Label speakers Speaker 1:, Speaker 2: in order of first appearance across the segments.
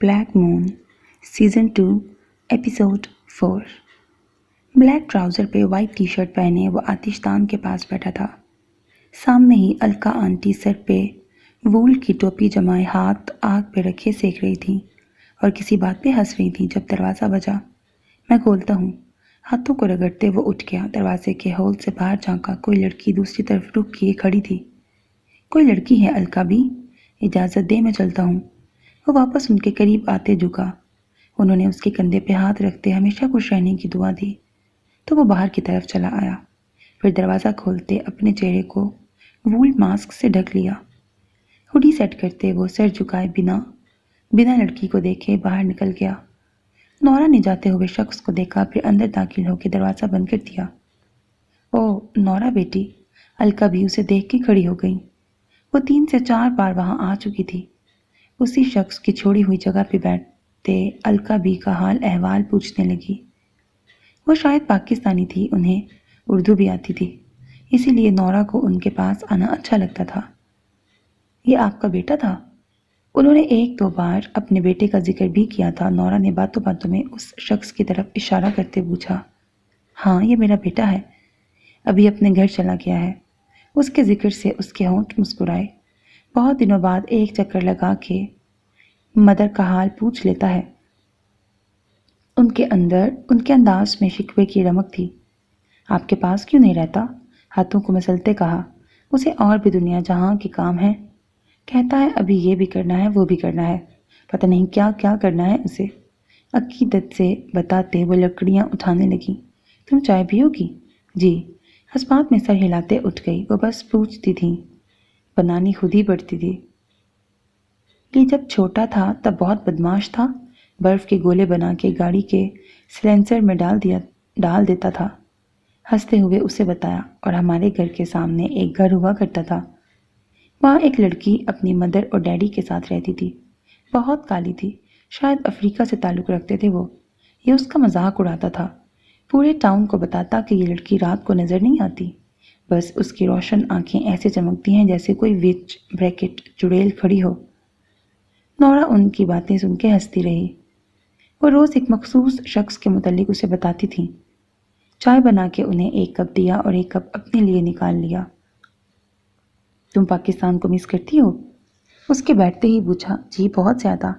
Speaker 1: Black مون season 2 episode 4۔ Black trouser پہ white T shirt پہنے وہ آتش دان کے پاس بیٹھا تھا۔ سامنے ہی الکا آنٹی سر پہ وول کی ٹوپی جمائے ہاتھ آگ پہ رکھے سیک رہی تھی اور کسی بات پہ ہنس رہی تھی جب دروازہ بجا۔ میں کھولتا ہوں، ہاتھوں کو رگڑتے وہ اٹھ گیا۔ دروازے کے ہول سے باہر جھانکا، کوئی لڑکی دوسری طرف رخ کیے کھڑی تھی۔ کوئی لڑکی ہے الکا بھی؟ اجازت دے، میں چلتا ہوں۔ وہ واپس ان کے قریب آتے جھکا۔ انہوں نے اس کے کندھے پہ ہاتھ رکھتے ہمیشہ خوش رہنے کی دعا دی تو وہ باہر کی طرف چلا آیا۔ پھر دروازہ کھولتے اپنے چہرے کو وول ماسک سے ڈھک لیا۔ ہوڈی سیٹ کرتے وہ سر جھکائے بنا لڑکی کو دیکھے باہر نکل گیا۔ نورا نے جاتے ہوئے شخص کو دیکھا، پھر اندر داخل ہو کے دروازہ بند کر دیا۔ او نورا بیٹی، الکا بھی اسے دیکھ کے کھڑی ہو گئی۔ وہ 3 سے 4 بار وہاں آ چکی تھی۔ اسی شخص کی چھوڑی ہوئی جگہ پہ بیٹھتے الکا بی کا حال احوال پوچھنے لگی۔ وہ شاید پاکستانی تھی، انہیں اردو بھی آتی تھی، اسی لیے نورا کو ان کے پاس آنا اچھا لگتا تھا۔ یہ آپ کا بیٹا تھا؟ انہوں نے 1-2 بار اپنے بیٹے کا ذکر بھی کیا تھا۔ نورا نے باتوں باتوں میں اس شخص کی طرف اشارہ کرتے پوچھا۔ ہاں، یہ میرا بیٹا ہے، ابھی اپنے گھر چلا گیا ہے۔ اس کے ذکر سے اس کے ہونٹ مسکرائے۔ بہت دنوں بعد ایک چکر لگا کے مدر کا حال پوچھ لیتا ہے۔ ان کے انداز میں شکوے کی رمق تھی۔ آپ کے پاس کیوں نہیں رہتا؟ ہاتھوں کو مسلتے کہا۔ اسے اور بھی دنیا جہاں کے کام ہیں، کہتا ہے ابھی یہ بھی کرنا ہے وہ بھی کرنا ہے، پتہ نہیں کیا کیا کرنا ہے اسے۔ عقیدت سے بتاتے وہ لکڑیاں اٹھانے لگی۔ تم چائے پیو گی؟ جی۔ حسبات میں سر ہلاتے اٹھ گئی۔ وہ بس پوچھتی تھی، بنانی خود ہی پڑتی تھی۔ یہ جب چھوٹا تھا تب بہت بدماش تھا، برف کے گولے بنا کے گاڑی کے سلنسر میں ڈال دیتا تھا۔ ہنستے ہوئے اسے بتایا، اور ہمارے گھر کے سامنے ایک گھر ہوا کرتا تھا، وہاں ایک لڑکی اپنی مدر اور ڈیڈی کے ساتھ رہتی تھی، بہت کالی تھی، شاید افریقہ سے تعلق رکھتے تھے وہ۔ یہ اس کا مذاق اڑاتا تھا، پورے ٹاؤن کو بتاتا کہ یہ لڑکی رات کو نظر نہیں آتی، بس اس کی روشن آنکھیں ایسے چمکتی ہیں جیسے کوئی وچ بریکٹ چڑیل کھڑی ہو۔ نورا ان کی باتیں سن کے ہنستی رہی۔ وہ روز ایک مخصوص شخص کے متعلق اسے بتاتی تھی۔ چائے بنا کے انہیں 1 کپ دیا اور 1 کپ اپنے لیے نکال لیا۔ تم پاکستان کو مس کرتی ہو؟ اس کے بیٹھتے ہی پوچھا۔ جی بہت زیادہ۔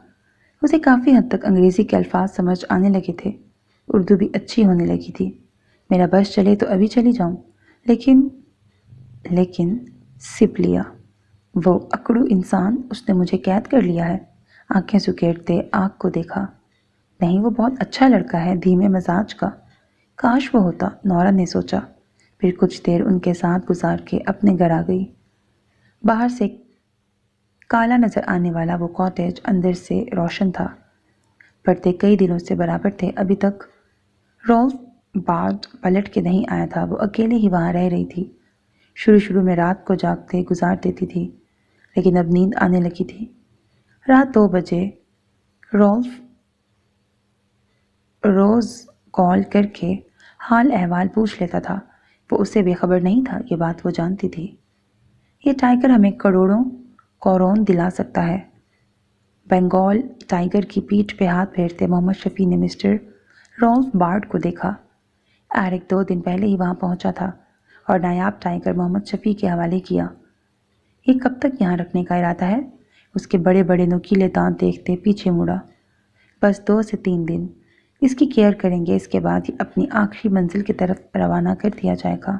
Speaker 1: اسے کافی حد تک انگریزی کے الفاظ سمجھ آنے لگے تھے، اردو بھی اچھی ہونے لگی تھی۔ میرا بس چلے تو ابھی چلی جاؤں، لیکن سپ لیا۔ وہ اکڑو انسان، اس نے مجھے قید کر لیا ہے۔ آنکھیں سکیڑتے آگ کو دیکھا۔ نہیں، وہ بہت اچھا لڑکا ہے، دھیمے مزاج کا۔ کاش وہ ہوتا، نورا نے سوچا۔ پھر کچھ دیر ان کے ساتھ گزار کے اپنے گھر آ گئی۔ باہر سے کالا نظر آنے والا وہ کاٹیج اندر سے روشن تھا۔ پردے کئی دنوں سے برابر تھے، ابھی تک رالف بارڈ پلٹ کے نہیں آیا تھا۔ وہ اکیلے ہی وہاں رہ رہی تھی۔ شروع میں رات کو جاگتے گزار دیتی تھی، لیکن اب نیند آنے لگی تھی۔ رات 2 بجے رالف روز کال کر کے حال احوال پوچھ لیتا تھا۔ وہ اسے بے خبر نہیں تھا، یہ بات وہ جانتی تھی۔ یہ ٹائیگر ہمیں کروڑوں کورون دلا سکتا ہے۔ بنگال ٹائیگر کی پیٹھ پہ ہاتھ پھیرتے محمد شفیع نے مسٹر رالف بارڈ کو دیکھا۔ ایرک 2 دن پہلے ہی وہاں پہنچا تھا اور نایاب ٹائیگر محمد شفیع کے حوالے کیا۔ یہ کب تک یہاں رکھنے کا ارادہ ہے؟ اس کے بڑے بڑے نوکیلے دانت دیکھتے پیچھے مڑا۔ بس 2 سے 3 دن، اس کی کیئر کریں گے، اس کے بعد یہ اپنی آخری منزل کی طرف روانہ کر دیا جائے گا۔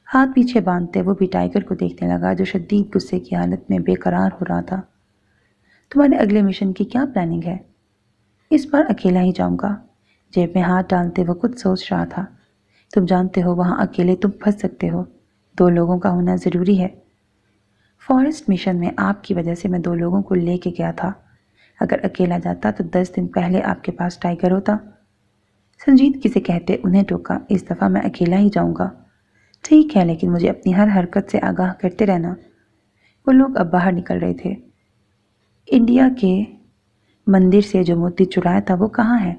Speaker 1: ہاتھ پیچھے باندھتے وہ بھی ٹائیگر کو دیکھنے لگا، جو شدید غصے کی حالت میں بے قرار ہو رہا تھا۔ تمہارے اگلے مشن کی کیا پلاننگ ہے؟ اس بار اکیلا ہی جاؤں گا، جیب میں ہاتھ ڈالتے وہ کچھ سوچ رہا تھا۔ تم جانتے ہو وہاں اکیلے تم پھنس سکتے ہو، 2 لوگوں کا ہونا ضروری ہے۔ فارسٹ مشن میں آپ کی وجہ سے میں 2 لوگوں کو لے کے گیا تھا، اگر اکیلا جاتا تو 10 دن پہلے آپ کے پاس ٹائیگر ہوتا۔ سنجیدگی سے کہتے انہیں ٹوکا، اس دفعہ میں اکیلا ہی جاؤں گا۔ ٹھیک ہے، لیکن مجھے اپنی ہر حرکت سے آگاہ کرتے رہنا۔ وہ لوگ اب باہر نکل رہے تھے۔ انڈیا کے مندر سے جو موتی چرایا تھا وہ کہاں ہے؟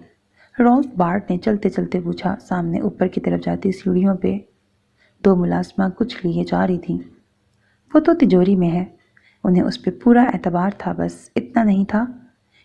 Speaker 1: رالف بارڈ نے چلتے چلتے پوچھا۔ سامنے اوپر کی طرف جاتی سیڑھیوں پہ 2 ملازمہ کچھ لیے جا رہی تھیں۔ وہ تو تجوری میں ہے۔ انہیں اس پہ پورا اعتبار تھا، بس اتنا نہیں تھا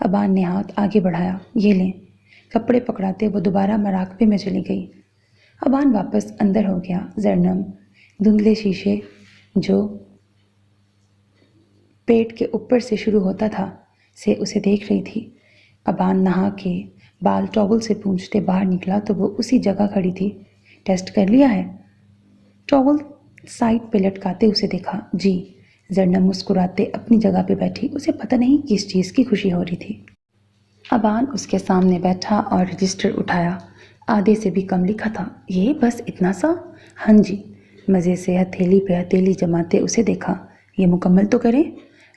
Speaker 1: ابان نے ہاتھ آگے بڑھایا، یہ لیں۔ کپڑے پکڑاتے وہ دوبارہ مراقبے میں چلی گئی۔ ابان واپس اندر ہو گیا۔ زرنم دھندلے شیشے جو پیٹ کے اوپر سے شروع ہوتا تھا سے اسے دیکھ رہی تھی۔ ابان نہا کے بال ٹاول سے پونچھتے باہر نکلا تو وہ اسی جگہ کھڑی تھی۔ ٹیسٹ کر لیا ہے؟ ٹاول سائڈ پہ لٹکاتے اسے دیکھا۔ جی۔ زرنم مسکراتے اپنی جگہ پہ بیٹھی، اسے پتہ نہیں کس چیز کی خوشی ہو رہی تھی۔ ابان اس کے سامنے بیٹھا اور رجسٹر اٹھایا۔ آدھے سے بھی کم لکھا تھا۔ یہ بس اتنا سا؟ ہاں جی۔ مزے سے ہتھیلی پہ ہتھیلی جماتے اسے دیکھا۔ یہ مکمل تو کریں۔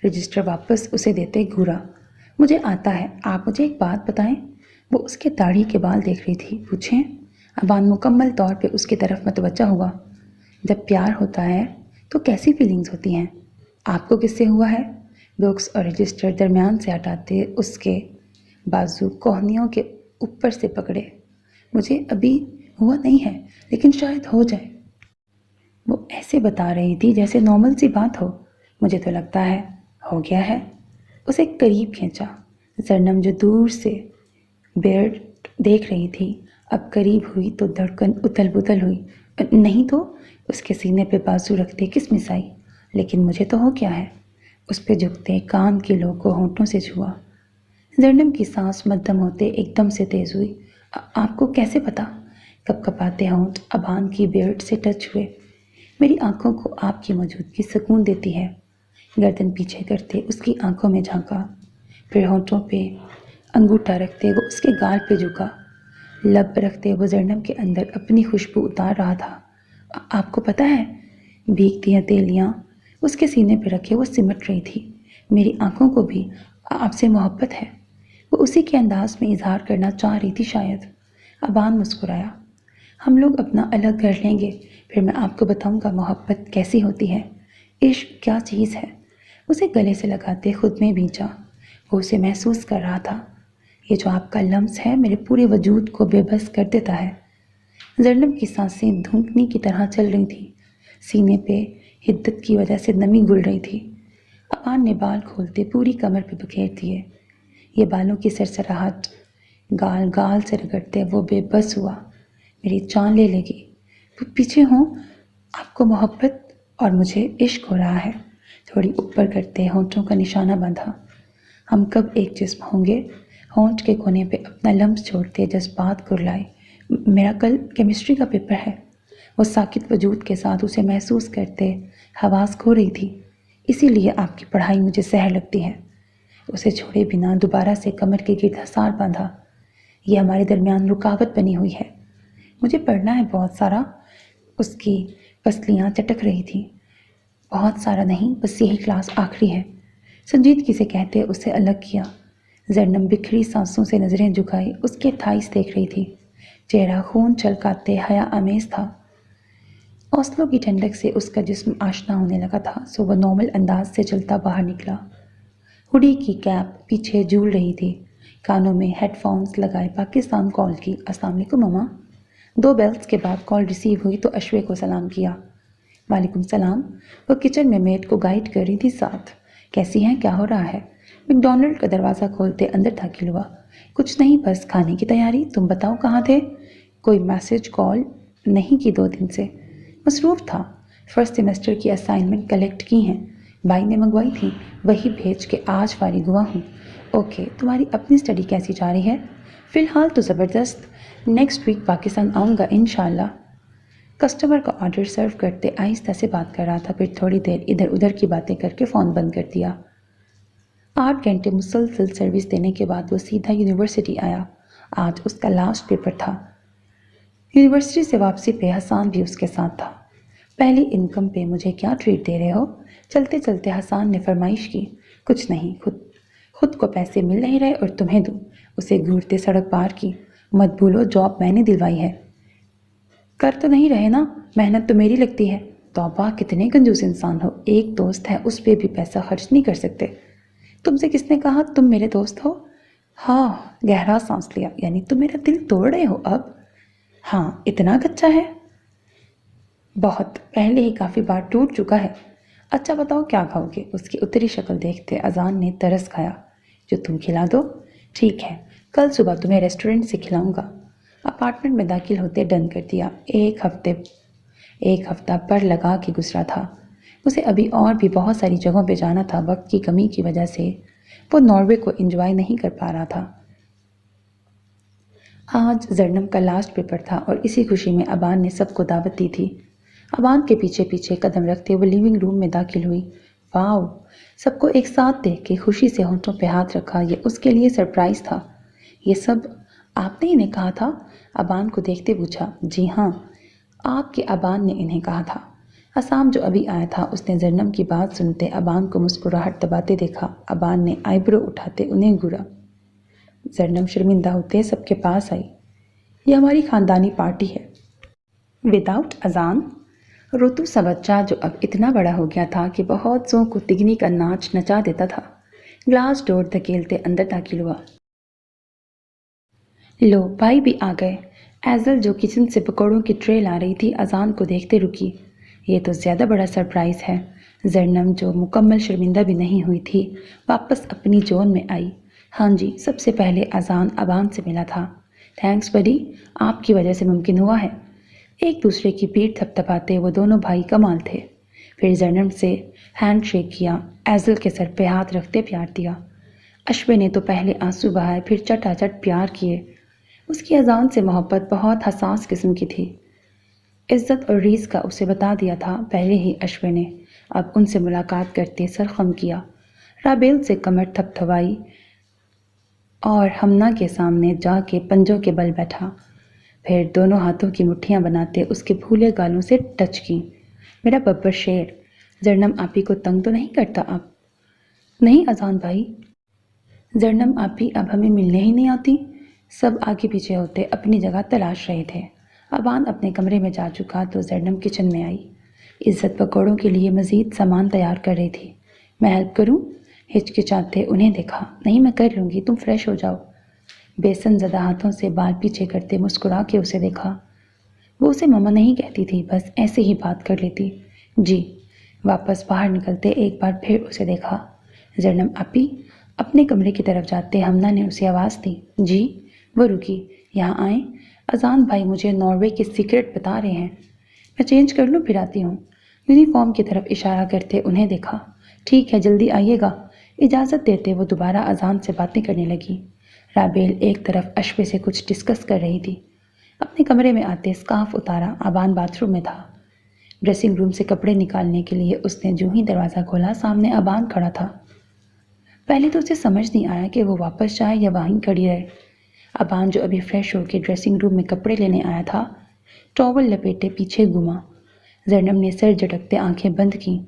Speaker 1: رجسٹر واپس اسے دیتے گھورا۔ مجھے آتا ہے، آپ مجھے ایک بات بتائیں۔ وہ اس کے داڑھی کے بال دیکھ رہی تھی۔ پوچھیں۔ ابان مکمل طور پہ اس کی طرف متوجہ ہوا۔ جب پیار ہوتا ہے تو کیسی فیلنگز ہوتی ہیں؟ آپ کو کس سے ہوا ہے؟ بکس اور رجسٹر درمیان سے ہٹاتے اس کے بازو کوہنیوں کے اوپر سے پکڑے۔ مجھے ابھی ہوا نہیں ہے، لیکن شاید ہو جائے۔ وہ ایسے بتا رہی تھی جیسے نارمل سی بات ہو۔ مجھے تو لگتا ہے ہو گیا ہے۔ اسے قریب کھینچا۔ زرنم جو دور سے بیرڈ دیکھ رہی تھی اب قریب ہوئی تو دھڑکن اتل پتل ہوئی۔ نہیں تو؟ اس کے سینے پہ بازو رکھتے کسمس آئی۔ لیکن مجھے تو ہو کیا ہے؟ اس پہ جھکتے کان کی لو کو ہونٹوں سے چھوا۔ زرنم کی سانس مدھم ہوتے ایک دم سے تیز ہوئی۔ آپ کو کیسے پتا؟ کپ کپاتے ہونٹ ابان کی بیرڈ سے ٹچ ہوئے۔ میری آنکھوں کو آپ کی موجودگی سکون دیتی ہے۔ گردن پیچھے کرتے اس کی آنکھوں میں جھانکا، پھر ہونٹوں پہ انگوٹھا رکھتے وہ اس کے گال پہ جھکا۔ لب رکھتے وہ زرنم کے اندر اپنی خوشبو اتار رہا تھا۔ آپ کو پتہ ہے؟ بھیگتی ہتھیلیاں اس کے سینے پہ رکھے وہ سمٹ رہی تھی۔ میری آنکھوں کو بھی آپ سے محبت ہے۔ وہ اسی کے انداز میں اظہار کرنا چاہ رہی تھی شاید۔ ابان مسکرایا۔ ہم لوگ اپنا الگ گھر لیں گے، پھر میں آپ کو بتاؤں گا محبت کیسی ہوتی ہے، عشق کیا چیز ہے۔ اسے گلے سے لگاتے خود میں بھیجا۔ وہ اسے محسوس کر رہا تھا۔ یہ جو آپ کا لمس ہے میرے پورے وجود کو بے بس کر دیتا ہے۔ زرنم کی سانسیں دھونکنی کی طرح چل رہی تھیں۔ سینے پہ حدت کی وجہ سے نمی گھل رہی تھی۔ ابان نے بال کھولتے پوری کمر پہ بکھیر دیے۔ یہ بالوں کی سرسراہٹ گال گال سے رگڑتے وہ بے بس ہوا۔ میری جان لے لے گی۔ وہ پیچھے ہوں، آپ کو محبت اور مجھے عشق ہو رہا ہے۔ تھوڑی اوپر کرتے ہونٹوں کا نشانہ باندھا۔ ہم کب ایک جسم ہوں گے؟ ہونٹ کے کونے پہ اپنا لمس چھوڑتے جذبات گرلائے۔ میرا کل کیمسٹری کا پیپر ہے۔ وہ ساکت وجود کے ساتھ اسے محسوس کرتے حواس کھو رہی تھی۔ اسی لیے آپ کی پڑھائی مجھے سحر لگتی ہے۔ اسے چھوڑے بنا دوبارہ سے کمر کے گرد حصار باندھا۔ یہ ہمارے درمیان رکاوٹ بنی ہوئی ہے۔ مجھے پڑھنا ہے بہت سارا۔ اس کی پسلیاں چٹک رہی تھیں۔ بہت سارا نہیں، بس یہی کلاس آخری ہے، سنجیدگی سے کہتے اسے الگ کیا۔ زرنم بکھری سانسوں سے نظریں جھکائی اس کے تھائس دیکھ رہی تھی۔ چہرہ خون چھلکاتے حیا آمیز تھا۔ اوسلو کی ٹھنڈک سے اس کا جسم آشنا ہونے لگا تھا، سو وہ نارمل انداز سے چلتا باہر نکلا۔ ہوڈی کی کیپ پیچھے جھول رہی تھی۔ کانوں میں ہیڈ فونز لگائے پاکستان کال کی۔ السلام علیکم مما۔ 2 بیلز کے بعد کال ریسیو ہوئی تو اشوے کو سلام کیا۔ وعلیکم السلام۔ وہ کچن میں میڈ کو گائیڈ کر رہی تھی ساتھ۔ کیسی ہیں؟ کیا ہو رہا ہے؟ میک ڈونلڈ کا دروازہ کھولتے اندر داخل ہوا۔ کچھ نہیں، بس کھانے کی تیاری۔ تم بتاؤ کہاں تھے؟ کوئی میسج کال نہیں کی 2 دن سے۔ مصروف تھا۔ فرسٹ سیمسٹر کی اسائنمنٹ کلیکٹ کی ہیں، بھائی نے منگوائی تھی، وہی بھیج کے آج فارغ ہوا ہوں۔ اوکے، تمہاری اپنی اسٹڈی کیسی جا رہی ہے؟ فی الحال تو زبردست، نیکسٹ ویک پاکستان آؤں گا انشاءاللہ۔ کسٹمر کا آرڈر سرو کرتے آہستہ سے بات کر رہا تھا، پھر تھوڑی دیر ادھر ادھر کی باتیں کر کے فون بند کر دیا۔ 8 گھنٹے مسلسل سروس دینے کے بعد وہ سیدھا یونیورسٹی آیا۔ آج اس کا لاسٹ پیپر تھا۔ یونیورسٹی سے واپسی پہ حسان بھی اس کے ساتھ تھا۔ پہلی انکم پہ مجھے کیا ٹریٹ دے رہے ہو؟ چلتے چلتے حسان نے فرمائش کی۔ کچھ نہیں، خود کو پیسے مل نہیں رہے اور تمہیں دوں۔ اسے گھورتے سڑک پار کی۔ مت بھولو جاب میں نے دلوائی ہے۔ کر تو نہیں رہے نا؟ محنت تو میری لگتی ہے۔ توبہ، کتنے کنجوس انسان ہو۔ ایک دوست ہے، اس پہ بھی پیسہ خرچ نہیں کر سکتے۔ تم سے کس نے کہا تم میرے دوست ہو؟ ہاں، گہرا سانس لیا۔ یعنی تم میرا دل توڑ رہے ہو اب؟ ہاں، اتنا کچا ہے؟ بہت، پہلے ہی کافی بار ٹوٹ چکا ہے۔ اچھا بتاؤ کیا کھاؤ گے؟ اس کی اتری شکل دیکھتے اذان نے ترس کھایا۔ جو تم کھلا دو؟ ٹھیک ہے، کل صبح تمہیں ریسٹورنٹ سے کھلاؤں گا۔ اپارٹمنٹ میں داخل ہوتے ڈن کر دیا۔ ایک ہفتہ پر لگا کے گزرا تھا۔ اسے ابھی اور بھی بہت ساری جگہوں پہ جانا تھا۔ وقت کی کمی کی وجہ سے وہ ناروے کو انجوائے نہیں کر پا رہا تھا۔ آج زرنم کا لاسٹ پیپر تھا اور اسی خوشی میں ابان نے سب کو دعوت دی تھی۔ ابان کے پیچھے پیچھے قدم رکھتے وہ لیونگ روم میں داخل ہوئی۔ واو! سب کو ایک ساتھ دیکھ کے خوشی سے ہونٹوں پہ ہاتھ رکھا۔ یہ اس کے لیے سرپرائز تھا۔ یہ سب آپ نے انہیں کہا تھا؟ ابان کو دیکھتے پوچھا۔ جی ہاں، آپ کے ابان نے انہیں کہا تھا۔ اسام جو ابھی آیا تھا اس نے زرنم کی بات سنتے ابان کو مسکراہٹ دباتے دیکھا۔ ابان نے آئی برو اٹھاتے انہیں گھورا۔ زرنم شرمندہ ہوتے سب کے پاس آئی۔ یہ ہماری خاندانی پارٹی ہے۔ وداؤٹ اذان؟ روتو سا بچہ جو اب اتنا بڑا ہو گیا تھا کہ بہت سو کو تگنی کا ناچ نچا دیتا تھا، گلاس ڈور دھکیلتے اندر داخل ہوا۔ لو بھائی بھی آ گئے۔ ایزل جو کچن سے پکوڑوں کی ٹرے لا رہی تھی اذان کو دیکھتے رکی۔ یہ تو زیادہ بڑا سرپرائز ہے۔ زرنم جو مکمل شرمندہ بھی نہیں ہوئی تھی واپس اپنی زون میں آئی۔ ہاں جی، سب سے پہلے اذان ابان سے ملا تھا۔ تھینکس بڈی، آپ کی وجہ سے ممکن ہوا ہے۔ ایک دوسرے کی پیٹھ تھپتھپاتے وہ دونوں بھائی کمال تھے۔ پھر زرنم سے ہینڈ شیک کیا، ایزل کے سر پہ ہاتھ رکھتے پیار دیا۔ اشوے نے تو پہلے آنسو بہائے پھر چٹا چٹ پیار کیے۔ اس کی اذان سے محبت بہت حساس قسم کی تھی۔ عزت اور ریز کا اسے بتا دیا تھا پہلے ہی اشوے نے۔ اب ان سے ملاقات کرتے سر خم کیا، رابیل سے کمر تھپتھوائی اور ہمنا کے سامنے جا کے پنجوں کے بل بیٹھا۔ پھر دونوں ہاتھوں کی مٹھیاں بناتے اس کے پھولے گالوں سے ٹچ کی۔ میرا ببر شیر، زرنم آپی کو تنگ تو نہیں کرتا اب؟ نہیں اذان بھائی۔ زرنم آپی اب ہمیں ملنے ہی نہیں آتی؟ سب آگے پیچھے ہوتے اپنی جگہ تلاش رہے تھے۔ ابان اپنے کمرے میں جا چکا تو زرنم کچن میں آئی۔ عزت پکوڑوں کے لیے مزید سامان تیار کر رہی تھی۔ میں ہیلپ کروں؟ ہچکچاتے انہیں دیکھا۔ نہیں، میں کر لوں گی، تم فریش ہو جاؤ۔ بیسن زدہ ہاتھوں سے بال پیچھے کرتے مسکرا کے اسے دیکھا۔ وہ اسے ماما نہیں کہتی تھی، بس ایسے ہی بات کر لیتی۔ جی۔ واپس باہر نکلتے ایک بار پھر اسے دیکھا۔ زرنم آپی؟ اپنے کمرے کی طرف جاتے ہمنا نے اسے آواز دی۔ جی۔ وہ رکی۔ یہاں آئیں، اذان بھائی مجھے ناروے کے سیکرٹ بتا رہے ہیں۔ میں چینج کر لوں پھر آتی ہوں۔ یونیفارم کی طرف اشارہ کرتے انہیں دیکھا۔ ٹھیک ہے، جلدی آئیے گا۔ اجازت دیتے وہ دوبارہ اذان سے باتیں کرنے لگی۔ رابیل ایک طرف اشوے سے کچھ ڈسکس کر رہی تھی۔ اپنے کمرے میں آتے اسکارف اتارا۔ ابان باتھ روم میں تھا۔ ڈریسنگ روم سے کپڑے نکالنے کے لیے اس نے جو ہی دروازہ کھولا سامنے ابان کھڑا تھا۔ پہلے تو اسے سمجھ نہیں آیا کہ وہ واپس جائے یا وہیں کھڑی رہے۔ ابان جو ابھی فریش ہو کے ڈریسنگ روم میں کپڑے لینے آیا تھا ٹاول لپیٹے پیچھے گھوما۔ زرنم نے سر جھٹکتے آنکھیں بند کیں۔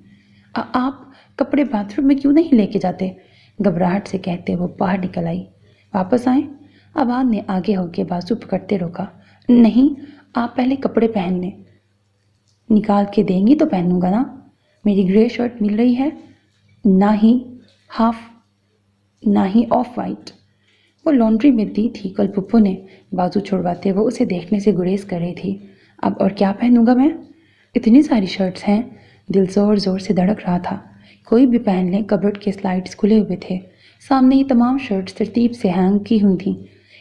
Speaker 1: آپ کپڑے باتھ روم میں کیوں نہیں لے کے جاتے؟ گھبراہٹ سے کہتے وہ باہر نکل آئی۔ واپس آئیں؟ ابان نے آگے ہو کے بازو پکڑتے روکا۔ نہیں، آپ پہلے کپڑے پہن لیں۔ نکال کے دیں گی تو پہنوں گا نا۔ میری گرے شرٹ مل رہی ہے؟ نہ ہی آف وائٹ۔ وہ لانڈری میں دی تھی کل پپو نے۔ بازو چھڑواتے وہ اسے دیکھنے سے گریز کر رہی تھی۔ اب اور کیا پہنوں گا میں؟ اتنی ساری شرٹس ہیں۔ دل زور زور سے دھڑک رہا تھا۔ کوئی بھی پہن لیں۔ کبرڈ کے سلائڈز کھلے ہوئے تھے۔ سامنے ہی تمام شرٹس ترتیب سے ہینگ کی ہوئی تھیں۔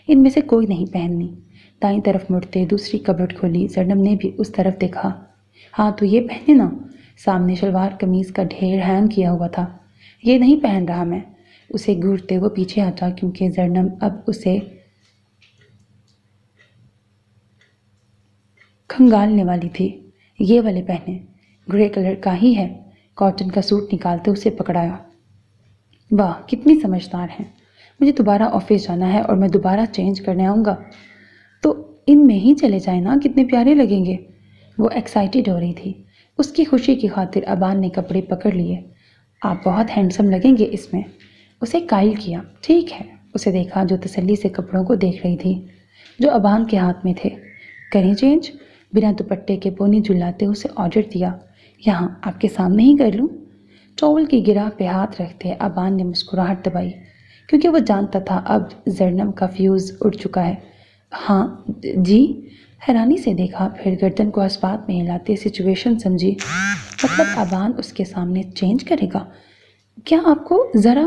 Speaker 1: ان میں سے کوئی نہیں پہننی۔ دائیں طرف مڑتے دوسری کبرڈ کھولی۔ زرنم نے بھی اس طرف دیکھا۔ ہاں تو یہ پہنے نا۔ سامنے شلوار قمیض کا ڈھیر ہینگ کیا ہوا تھا۔ یہ نہیں پہن رہا میں۔ اسے گھورتے وہ پیچھے ہٹا کیونکہ زرنم اب اسے کھنگالنے والی تھی۔ یہ والے پہنے، گرے کلر کا ہی ہے۔ کاٹن کا سوٹ نکالتے اسے پکڑایا۔ واہ کتنی سمجھدار ہیں۔ مجھے دوبارہ آفس جانا ہے اور میں دوبارہ چینج کرنے آؤں گا۔ تو ان میں ہی چلے جائیں نا، کتنے پیارے لگیں گے۔ وہ ایکسائٹیڈ ہو رہی تھی۔ اس کی خوشی کی خاطر ابان نے کپڑے پکڑ لیے۔ آپ بہت ہینڈسم لگیں گے اس میں۔ اسے قائل کیا۔ ٹھیک ہے۔ اسے دیکھا جو تسلی سے کپڑوں کو دیکھ رہی تھی جو ابان کے ہاتھ میں تھے۔ کریں چینج؟ بنا دوپٹے کے پونی جھلاتے اسے آرڈر دیا۔ یہاں آپ کے سامنے ہی کر لوں؟ ٹاول کی گرہ پہ ہاتھ رکھتے ابان نے مسکراہٹ دبائی کیونکہ وہ جانتا تھا اب زرنم کا فیوز اڑ چکا ہے۔ ہاں جی۔ حیرانی سے دیکھا، پھر گردن کو اسبات میں ہلاتے سچویشن سمجھی۔ مطلب ابان اس کے سامنے چینج کرے گا؟ کیا آپ کو ذرا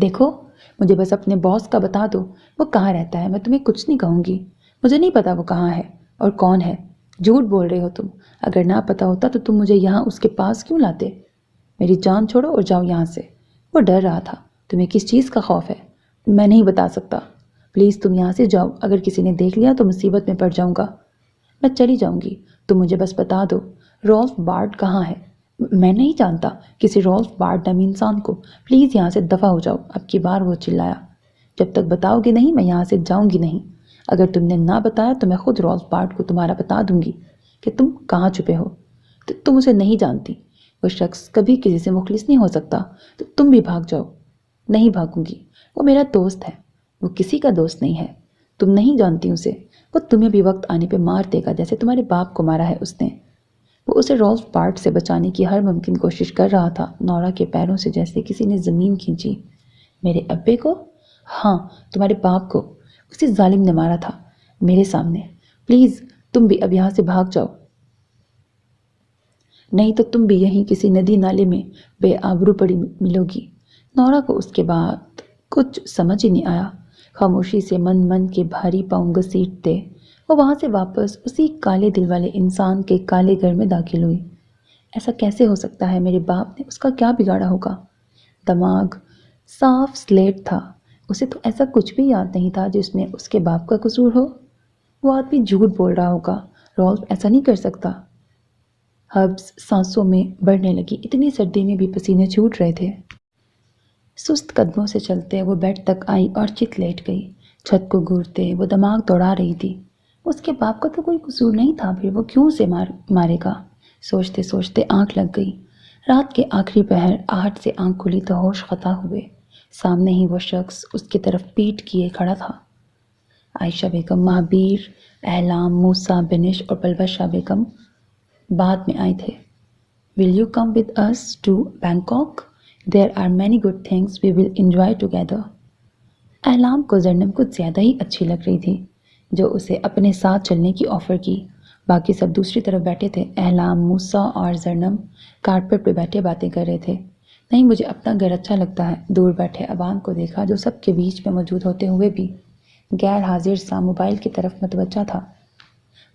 Speaker 1: دیکھو، مجھے بس اپنے باس کا بتا دو، وہ کہاں رہتا ہے، میں تمہیں کچھ نہیں کہوں گی، مجھے نہیں پتا وہ کہاں ہے اور کون ہے۔ جھوٹ بول رہے ہو تم، اگر نہ پتا ہوتا تو تم مجھے یہاں اس کے پاس کیوں لاتے؟ میری جان چھوڑو اور جاؤ یہاں سے۔ وہ ڈر رہا تھا۔ تمہیں کس چیز کا خوف ہے؟ میں نہیں بتا سکتا، پلیز تم یہاں سے جاؤ، اگر کسی نے دیکھ لیا تو مصیبت میں پڑ جاؤں گا۔ میں چلی جاؤں گی، تم مجھے بس بتا دو رولف بارڈ کہاں ہے۔ میں نہیں جانتا کسی رولف بارڈ نامی انسان کو، پلیز یہاں سے دفع ہو جاؤ۔ اب کی بار وہ چلایا، جب تک بتاؤ گے نہیں میں یہاں سے جاؤں گی نہیں۔ اگر تم نے نہ بتایا تو میں خود رولف بارڈ کو تمہارا بتا دوں گی کہ تم کہاں چھپے ہو۔ تم اسے نہیں جانتی، وہ شخص کبھی کسی سے مخلص نہیں ہو سکتا، تو تم بھی بھاگ جاؤ۔ نہیں بھاگوں گی، وہ میرا دوست ہے، وہ کسی کا دوست نہیں ہے۔ تم نہیں جانتی اسے، وہ تمہیں بھی وقت آنے پہ مار دے گا جیسے تمہارے باپ کو مارا ہے اس نے۔ وہ اسے رولف بارڈ سے بچانے کی ہر ممکن کوشش کر رہا تھا۔ نورا کے پیروں سے جیسے کسی نے زمین کھینچی۔ میرے ابے کو؟ ہاں، تمہارے باپ کو، اسی ظالم نے مارا تھا میرے سامنے۔ پلیز تم بھی اب یہاں سے بھاگ جاؤ، نہیں تو تم بھی یہیں کسی ندی نالے میں بے آبرو پڑی ملو گی۔ نورا کو اس کے بعد کچھ سمجھ ہی نہیں آیا۔ خاموشی سے من من کے بھاری پاؤں گھسیٹتے وہ وہاں سے واپس اسی کالے دل والے انسان کے کالے گھر میں داخل ہوئی۔ ایسا کیسے ہو سکتا ہے؟ میرے باپ نے اس کا کیا بگاڑا ہوگا؟ دماغ صاف سلیٹ تھا، اسے تو ایسا کچھ بھی یاد نہیں تھا جس میں اس کے باپ کا قصور ہو۔ وہ آدمی جھوٹ بول رہا ہوگا، رولف ایسا نہیں کر سکتا۔ ہربز سانسوں میں بڑھنے لگی، اتنی سردی میں بھی پسینے چھوٹ رہے تھے۔ سست قدموں سے چلتے وہ بیڈ تک آئی اور چت لیٹ گئی۔ چھت کو گھورتے وہ دماغ دوڑا رہی تھی۔ اس کے باپ کا تو کوئی قصور نہیں تھا، پھر وہ کیوں اسے مارے گا؟ سوچتے سوچتے آنکھ لگ گئی۔ رات کے آخری پہر آہٹ سے آنکھ کھلی تو ہوش قطع ہوئے۔ سامنے ہی وہ شخص اس کی طرف پیٹ کیے کھڑا تھا۔ عائشہ بیگم، مہابیر، احلام، موسیٰ، بنش اور پلوشہ بیگم بعد میں آئے تھے۔ Will you come with us to Bangkok? There are many good things we will enjoy together. احلام کو زرنم کچھ زیادہ ہی اچھی لگ رہی تھی جو اسے اپنے ساتھ چلنے کی آفر کی۔ باقی سب دوسری طرف بیٹھے تھے۔ احلام، موسیٰ اور زرنم کارپیٹ پہ بیٹھے باتیں کر رہے تھے۔ نہیں، مجھے اپنا گھر اچھا لگتا ہے۔ دور بیٹھے ابان کو دیکھا جو سب کے بیچ میں موجود ہوتے ہوئے بھی غیر حاضر سا موبائل کی طرف متوجہ تھا۔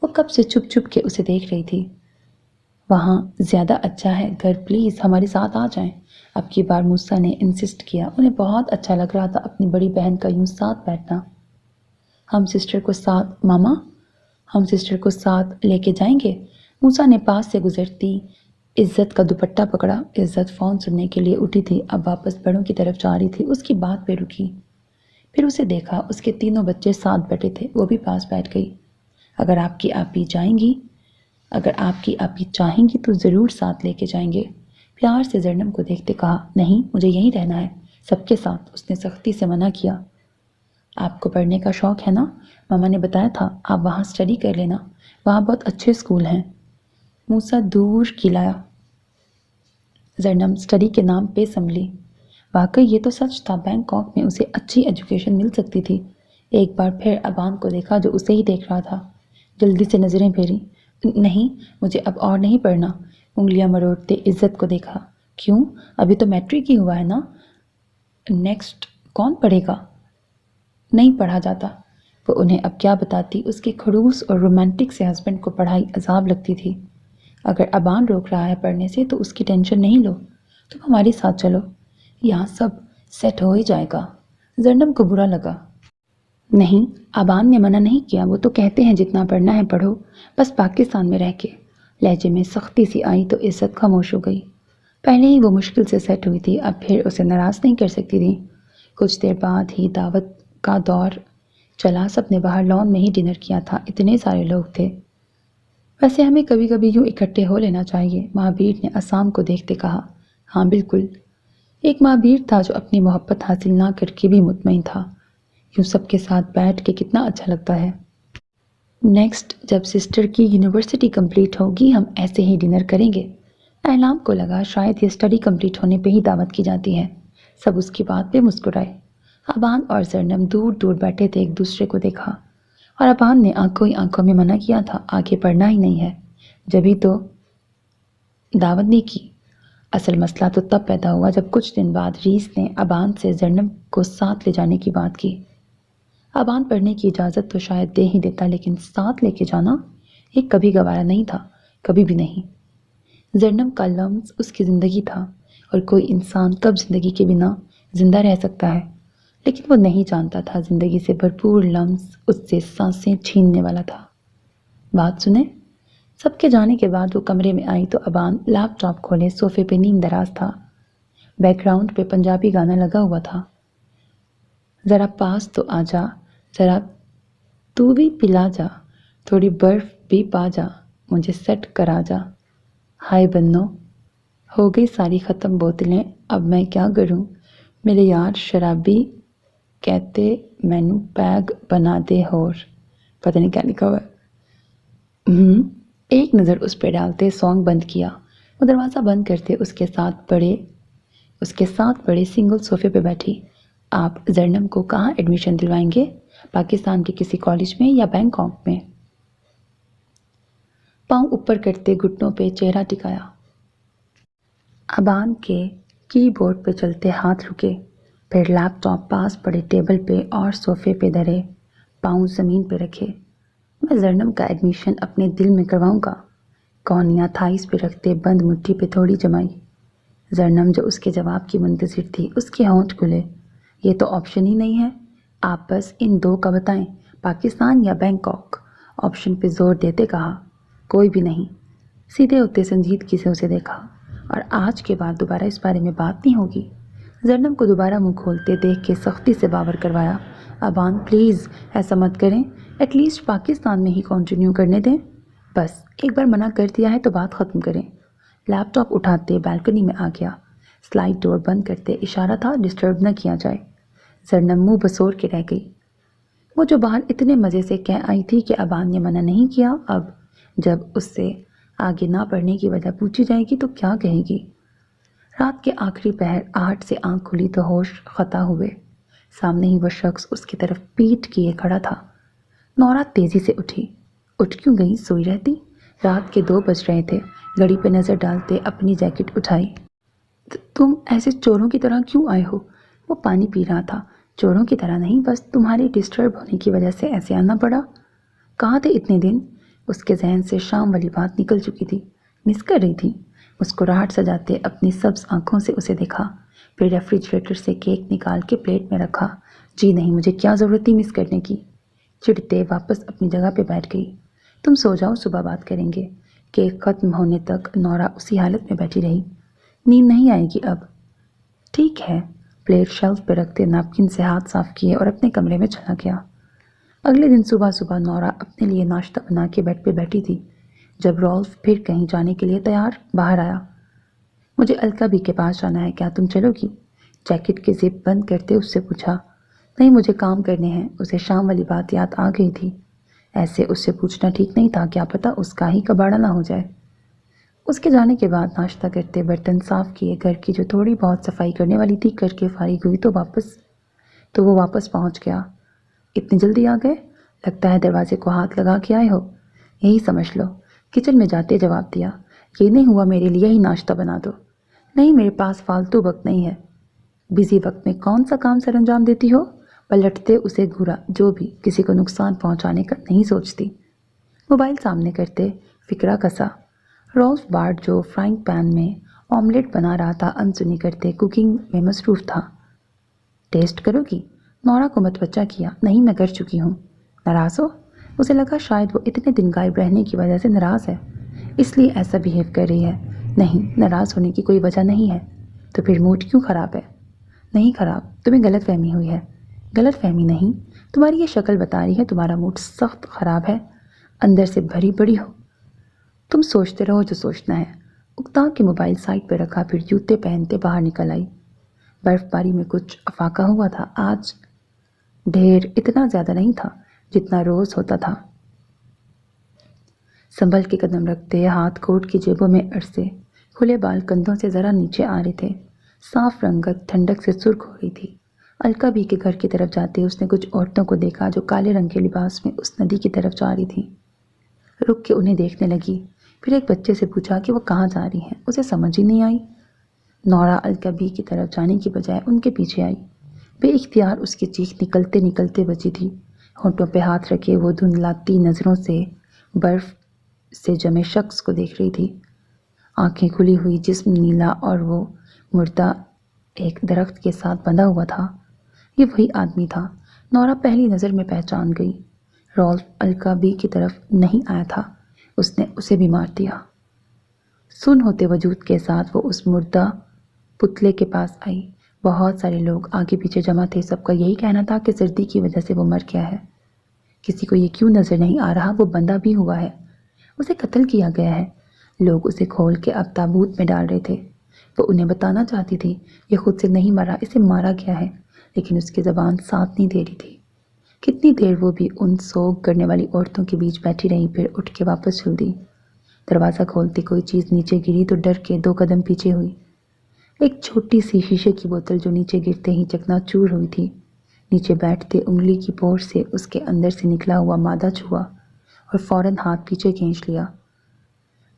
Speaker 1: وہ کب سے چھپ چھپ کے اسے دیکھ رہی تھی۔ وہاں زیادہ اچھا ہے گھر، پلیز ہمارے ساتھ آ جائیں۔ اب کی بار موسیٰ نے انسسٹ کیا۔ انہیں بہت اچھا لگ رہا تھا اپنی بڑی بہن کا یوں ساتھ بیٹھنا۔ ہم سسٹر کو ساتھ ماما، ہم سسٹر کو ساتھ لے کے جائیں گے؟ موسیٰ نے پاس سے گزرتی عزت کا دوپٹہ پکڑا۔ عزت فون سننے کے لیے اٹھی تھی، اب واپس بڑوں کی طرف جا رہی تھی۔ اس کی بات پہ رکی، پھر اسے دیکھا اس کے تینوں بچے ساتھ بیٹھے تھے، وہ بھی پاس بیٹھ گئی۔ اگر آپ کی آپی جائیں گی، اگر آپ کی آپی چاہیں گی تو ضرور ساتھ لے کے جائیں گے، پیار سے زرنم کو دیکھتے کہا۔ نہیں، مجھے یہیں رہنا ہے سب کے ساتھ، اس نے سختی سے منع کیا۔ آپ کو پڑھنے کا شوق ہے نا؟ ماما نے بتایا تھا آپ وہاں اسٹڈی کر لینا، وہاں بہت اچھے اسکول ہیں۔ موسیٰ دور کھلایا۔ زرنم اسٹڈی کے نام پہ سنبھلی۔ واقعی یہ تو سچ تھا، بینکاک میں اسے اچھی ایجوکیشن مل سکتی تھی۔ ایک بار پھر ابان کو دیکھا جو اسے ہی دیکھ رہا تھا۔ جلدی سے نظریں پھیری۔ نہیں، مجھے اب اور نہیں پڑھنا۔ انگلیاں مروڑتے عزت کو دیکھا۔ کیوں؟ ابھی تو میٹرک ہی ہوا ہے نا، نیکسٹ کون پڑھے گا؟ نہیں پڑھا جاتا۔ وہ انہیں اب کیا بتاتی، اس کے خڑوس اور رومانٹک سے ہسبینڈ کو پڑھائی عذاب لگتی تھی۔ اگر ابان روک رہا ہے پڑھنے سے تو اس کی ٹینشن نہیں لو، تم ہمارے ساتھ چلو، یہاں سب سیٹ ہو ہی جائے گا۔ زرنم کو برا لگا۔ نہیں، ابان نے منع نہیں کیا، وہ تو کہتے ہیں جتنا پڑھنا ہے پڑھو، بس پاکستان میں رہ کے۔ لہجے میں سختی سی آئی تو عزت خاموش ہو گئی۔ پہلے ہی وہ مشکل سے سیٹ ہوئی تھی، اب پھر اسے ناراض نہیں کر سکتی تھی۔ کچھ دیر بعد ہی دعوت کا دور چلا، سب نے باہر لان میں ہی ڈنر کیا تھا، اتنے سارے لوگ تھے۔ ویسے ہمیں کبھی کبھی یوں اکٹھے ہو لینا چاہیے، مہابیر نے اسام کو دیکھتے کہا۔ ہاں بالکل، ایک مہابیر تھا جو اپنی محبت حاصل نہ کر کے بھی مطمئن تھا۔ یوں سب کے ساتھ بیٹھ کے کتنا اچھا لگتا ہے۔ نیکسٹ جب سسٹر کی یونیورسٹی کمپلیٹ ہوگی ہم ایسے ہی ڈنر کریں گے۔ احلام کو لگا شاید یہ اسٹڈی کمپلیٹ ہونے پہ ہی دعوت کی جاتی ہے۔ سب اس کی بات پہ مسکرائے۔ ابان اور زرنم دور دور بیٹھے تھے، ایک دوسرے کو دیکھا، اور ابان نے آنکھوں ہی آنکھوں میں منع کیا تھا، آگے پڑھنا ہی نہیں ہے، جبھی تو دعوت نہیں کی۔ اصل مسئلہ تو تب پیدا ہوا جب کچھ دن بعد ریس نے ابان سے زرنب کو ساتھ لے جانے کی بات کی۔ ابان پڑھنے کی اجازت تو شاید دے ہی دیتا، لیکن ساتھ لے کے جانا یہ کبھی گوارا نہیں تھا، کبھی بھی نہیں۔ زرنب کا لمس اس کی زندگی تھا، اور کوئی انسان کب زندگی کے بنا زندہ رہ سکتا ہے، لیکن وہ نہیں جانتا تھا زندگی سے بھرپور لمس اس سے سانسیں چھیننے والا تھا۔ بات سنیں؟ سب کے جانے کے بعد وہ کمرے میں آئی تو ابان لیپ ٹاپ کھولے صوفے پہ نیم دراز تھا۔ بیک گراؤنڈ پہ پنجابی گانا لگا ہوا تھا۔ ذرا پاس تو آ جا، ذرا تو بھی پلا جا، تھوڑی برف بھی پا جا، مجھے سیٹ کرا جا، ہائے بنو، ہو گئی ساری ختم بوتلیں، اب میں کیا کروں، میرے یار شرابی کہتے مینو پیگ بنا دے، اور پتہ نہیں کیا لکھا ہوا ہے۔ ایک نظر اس پہ ڈالتے سانگ بند کیا۔ وہ دروازہ بند کرتے اس کے ساتھ بڑے سنگل صوفے پہ بیٹھی۔ آپ زرنب کو کہاں ایڈمیشن دلوائیں گے؟ پاکستان کے کسی کالج میں یا بینکاک میں؟ پاؤں اوپر کرتے گھٹنوں پہ چہرہ ٹکایا۔ ابان کے کی بورڈ پہ چلتے ہاتھ رکے، پھر لیپ ٹاپ پاس پڑے ٹیبل پہ اور صوفے پہ دھرے پاؤں زمین پہ رکھے۔ میں زرنب کا ایڈمیشن اپنے دل میں کرواؤں گا۔ کونیاں تھائیس پہ رکھتے بند مٹھی پہ تھوڑی جمائی۔ زرنب جو اس کے جواب کی منتظر تھی، اس کے ہونٹ کھلے۔ یہ تو آپشن ہی نہیں ہے، آپ بس ان دو کا بتائیں، پاکستان یا بینکاک۔ آپشن پہ زور دیتے کہا، کوئی بھی نہیں۔ سیدھے ہوتے سنجیدگی سے اسے دیکھا، اور آج کے بعد دوبارہ اس بارے میں بات نہیں ہوگی۔ زرنب کو دوبارہ منہ کھولتے دیکھ کے سختی سے باور کروایا، ابان پلیز ایسا مت کریں، ایٹ لیسٹ پاکستان میں ہی کنٹینیو کرنے دیں۔ بس ایک بار منع کر دیا ہے تو بات ختم کریں۔ لیپ ٹاپ اٹھاتے بالکنی میں آ گیا۔ سلائڈ ڈور بند کرتے اشارہ تھا ڈسٹرب نہ کیا جائے۔ زرنب منہ بسور کے رہ گئی۔ وہ جو باہر اتنے مزے سے کہہ آئی تھی کہ ابان نے منع نہیں کیا، اب جب اس سے آگے نہ پڑھنے کی وجہ پوچھی جائے گی تو کیا کہے گی؟ رات کے آخری پہر آہٹ سے آنکھ کھلی تو ہوش خطا ہوئے۔ سامنے ہی وہ شخص اس کی طرف پیٹ کیے کھڑا تھا۔ نورا تیزی سے اٹھی۔ اٹھ کیوں گئی؟ سوئی رہتی؟ رات کے 2 بج رہے تھے۔ گھڑی پہ نظر ڈالتے اپنی جیکٹ اٹھائی۔ تم ایسے چوروں کی طرح کیوں آئے ہو؟ وہ پانی پی رہا تھا۔ چوروں کی طرح نہیں، بس تمہاری ڈسٹرب ہونے کی وجہ سے ایسے آنا پڑا۔ کہاں تھے اتنے دن؟ اس کے ذہن سے شام والی بات نکل چکی تھی۔ مس کر رہی تھی؟ مسکراہٹ سجاتے اپنی سبز آنکھوں سے اسے دیکھا، پھر ریفریجریٹر سے کیک نکال کے پلیٹ میں رکھا۔ جی نہیں، مجھے کیا ضرورت تھی مس کرنے کی؟ چڑھتے واپس اپنی جگہ پہ بیٹھ گئی۔ تم سو جاؤ، صبح بات کریں گے۔ کیک ختم ہونے تک نورا اسی حالت میں بیٹھی رہی۔ نیند نہیں آئے گی اب؟ ٹھیک ہے۔ پلیٹ شیلف پہ رکھتے نیپکن سے ہاتھ صاف کیے اور اپنے کمرے میں چلا گیا۔ اگلے دن صبح نورا اپنے لیے ناشتہ بنا کے بیڈ پہ بیٹھی تھی جب رولف پھر کہیں جانے کے لیے تیار باہر آیا۔ مجھے الکا بی کے پاس جانا ہے، کیا تم چلو گی؟ جیکٹ کے زپ بند کرتے اس سے پوچھا۔ نہیں، مجھے کام کرنے ہیں۔ اسے شام والی بات یاد آ گئی تھی۔ ایسے اس سے پوچھنا ٹھیک نہیں تھا، کیا پتہ اس کا ہی کباڑا نہ ہو جائے۔ اس کے جانے کے بعد ناشتہ کرتے برتن صاف کیے، گھر کی جو تھوڑی بہت صفائی کرنے والی تھی کر کے فارغ ہوئی تو وہ واپس پہنچ گیا۔ اتنی جلدی آ گئے؟ لگتا ہے دروازے کو ہاتھ لگا کے آئے ہو۔ یہی سمجھ لو۔ کچن میں جاتے جواب دیا، یہ نہیں ہوا میرے لیے ہی ناشتہ بنا دو۔ نہیں، میرے پاس فالتو وقت نہیں ہے۔ بزی وقت میں کون سا کام سر انجام دیتی ہو؟ پلٹتے اسے گھورا، جو بھی کسی کو نقصان پہنچانے کا نہیں سوچتی۔ موبائل سامنے کرتے فکرہ کسا۔ رولف بارڈ جو فرائنگ پین میں آملیٹ بنا رہا تھا انسنی کرتے کوکنگ میں مصروف تھا۔ ٹیسٹ کرو گی؟ نورا کو متوجہ کیا۔ نہیں، میں کر چکی ہوں۔ ناراض ہو؟ اسے لگا شاید وہ اتنے دن غائب رہنے کی وجہ سے ناراض ہے، اس لیے ایسا بیہیو کر رہی ہے۔ نہیں، ناراض ہونے کی کوئی وجہ نہیں ہے۔ تو پھر موڈ کیوں خراب ہے؟ نہیں خراب، تمہیں غلط فہمی ہوئی ہے۔ غلط فہمی نہیں، تمہاری یہ شکل بتا رہی ہے تمہارا موڈ سخت خراب ہے، اندر سے بھری پڑی ہو۔ تم سوچتے رہو جو سوچنا ہے۔ اکتا کے موبائل سائٹ پہ رکھا، پھر جوتے پہنتے باہر نکل آئی۔ برف باری میں کچھ افاقہ ہوا تھا آج، ڈھیر اتنا زیادہ نہیں تھا جتنا روز ہوتا تھا۔ سنبھل کے قدم رکھتے ہاتھ کوٹ کی جیبوں میں اڑسے، کھلے بال کندھوں سے ذرا نیچے آ رہے تھے۔ صاف رنگت ٹھنڈک سے سرخ ہو رہی تھی۔ الکا بی کے گھر کی طرف جاتے اس نے کچھ عورتوں کو دیکھا جو کالے رنگ کے لباس میں اس ندی کی طرف جا رہی تھیں۔ رک کے انہیں دیکھنے لگی، پھر ایک بچے سے پوچھا کہ وہ کہاں جا رہی ہیں۔ اسے سمجھ ہی نہیں آئی۔ نورا الکبی کی طرف جانے کی بجائے ان کے پیچھے آئی۔ بے اختیار اس کی چیخ نکلتے نکلتے بچی تھی۔ ہونٹوں پہ ہاتھ رکھے وہ دھندلاتی نظروں سے برف سے جمے شخص کو دیکھ رہی تھی۔ آنکھیں کھلی ہوئی، جسم نیلا اور وہ مردہ ایک درخت کے ساتھ بندھا ہوا تھا۔ یہ وہی آدمی تھا۔ نورا پہلی نظر میں پہچان گئی۔ رالف الکبی کی طرف نہیں آیا تھا، اس نے اسے بھی مار دیا۔ سن ہوتے وجود کے ساتھ وہ اس مردہ پتلے کے پاس آئی۔ بہت سارے لوگ آگے پیچھے جمع تھے، سب کا یہی کہنا تھا کہ سردی کی وجہ سے وہ مر گیا ہے۔ کسی کو یہ کیوں نظر نہیں آ رہا وہ بندہ بھی ہوا ہے، اسے قتل کیا گیا ہے۔ لوگ اسے کھول کے اب تابوت میں ڈال رہے تھے۔ وہ انہیں بتانا چاہتی تھی یہ خود سے نہیں مرا، اسے مارا گیا ہے، لیکن اس کی زبان ساتھ نہیں دے رہی تھی۔ کتنی دیر وہ بھی ان سوگ کرنے والی عورتوں کے بیچ بیٹھی رہی، پھر اٹھ کے واپس چل دی۔ دروازہ کھولتے کوئی چیز نیچے گری تو ڈر کے 2 قدم پیچھے ہوئی۔ ایک چھوٹی سی شیشے کی بوتل جو نیچے گرتے ہی چکنا چور ہوئی تھی۔ نیچے بیٹھتے انگلی کی پور سے اس کے اندر سے نکلا ہوا مادہ چھوا اور فوراً ہاتھ پیچھے کھینچ لیا۔